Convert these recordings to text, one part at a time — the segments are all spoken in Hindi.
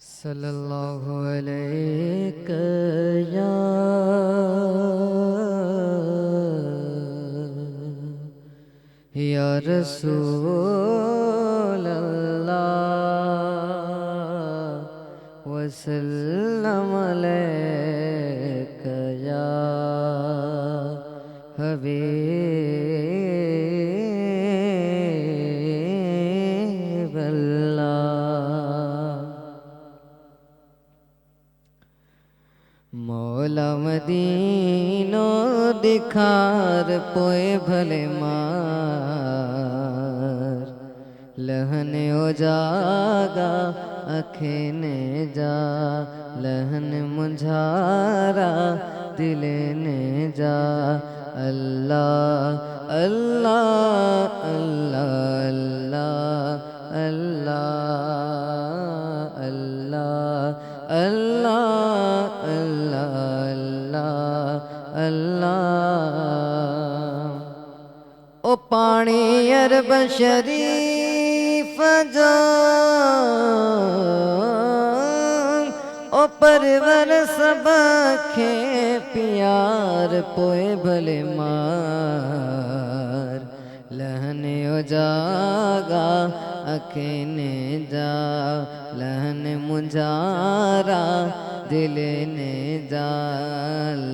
सल्लल्लाहु अलैहि या रसूल अल्लाह वसल्लम अलैका या हबीब अल्लाह। मौला मदीनो दिखार पोए भले मार लहने ओ जागा अखेने जा लहन मुझारा दिले ने जा। अल्लाह अल्लाह अल्लाह अल्लाह अल्लाह अल्लाह अल्लाह अल्लाह अल्लाह। ओ पानी अरब शरीफ जो ओ परवर सब खे प्यार पोए भले मार लहने ओ जागा अखेने जा लहन मुझारा दिले ने जा।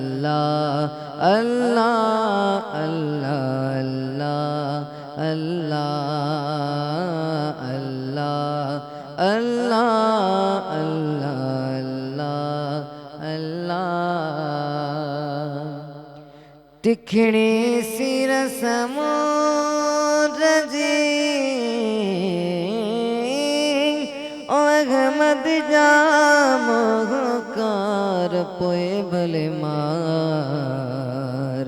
अल्लाह अल्लाह अल्लाह अल्लाह अल्लाह अल्लाह अल्लाह अल्लाह। तिखड़ी सी रस्मो रजी ओ अहमद जामो कार पोए भले मार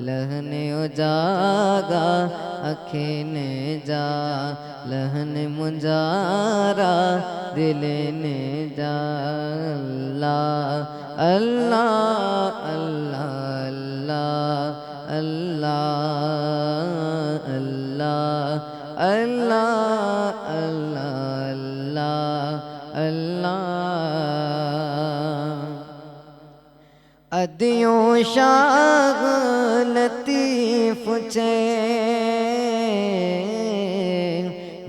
लहने ओ जागा अखेने जा लहन मुंजारा दिले ने जा। अल्लाह अल्लाह अल्लाह अल्लाह अल्लाह अल्लाह अल्लाह अल्लाह। अदियों शाह लतीफ चे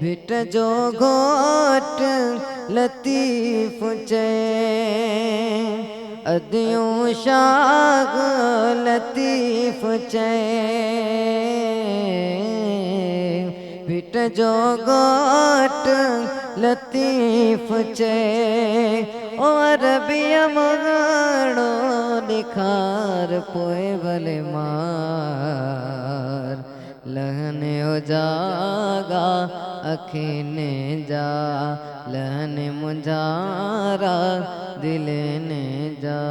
भिट जो घोट लतीफ चे अदियों शाह लतीफ चे भिट जो घोट लतीफ चे। और अरबिया मगाड़ो निखार पोए भले मार लहने ओ जागा अखीने जा लहन मुझारा दिले ने जा।